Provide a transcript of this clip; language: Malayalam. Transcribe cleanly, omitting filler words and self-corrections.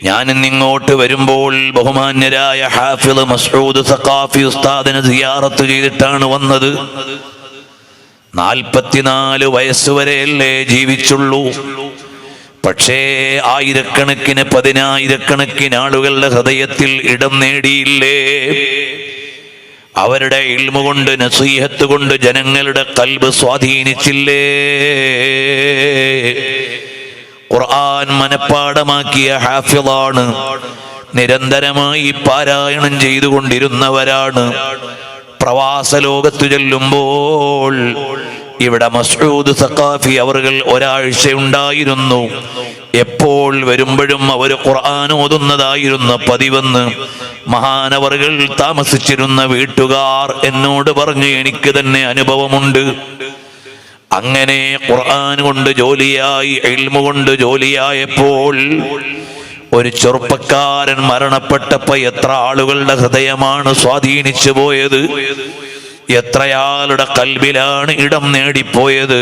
ഞാനിന്നിങ്ങോട്ട് വരുമ്പോൾ ബഹുമാന്യരായ ഹാഫിള് മസ്ഊദ് സഖാഫി ഉസ്താദിനെ സിയാറത്ത് ചെയ്തിട്ടാണ് വന്നത്. 44 വയസ്സുവരെയല്ലേ ജീവിച്ചുള്ളൂ. പക്ഷേ ആയിരക്കണക്കിന് പതിനായിരക്കണക്കിന് ആളുകളുടെ ഹൃദയത്തിൽ ഇടം നേടിയില്ലേ? അവരുടെ ഇൽമു കൊണ്ട് നസീഹത്ത് കൊണ്ട് ജനങ്ങളുടെ ഖൽബ് സ്വാധീനിച്ചില്ലേ? ഖുർആൻ മനഃപ്പാഠമാക്കിയ ഹാഫിളാണ്. നിരന്തരമായി പാരായണം ചെയ്തുകൊണ്ടിരുന്നവരാണ്. പ്രവാസ ലോകത്തു ചെല്ലുമ്പോൾ ഇവിടെ മസ്ഊദ് സഖാഫി അവർകൾ ഒരാഴ്ചയുണ്ടായിരുന്നു. എപ്പോൾ വരുമ്പോഴും അവർ ഖുർആൻ ഓതുന്നതായിരുന്നു പതിവെന്ന് മഹാനവറുകൾ താമസിച്ചിരുന്ന വീട്ടുകാർ എന്നോട് പറഞ്ഞു. എനിക്ക് തന്നെ അനുഭവമുണ്ട്. അങ്ങനെ ഖുർആൻ കൊണ്ട് ജോലിയായി, ഇൽമു കൊണ്ട് ജോലിയായപ്പോൾ ഒരു ചെറുപ്പക്കാരൻ മരണപ്പെട്ടപ്പോ എത്ര ആളുകളുടെ ഹൃദയമാണ് സ്വാധീനിച്ചു പോയത്, എത്രയാളുടെ ഖൽബിലാണ് ഇടം നേടിപ്പോയത്.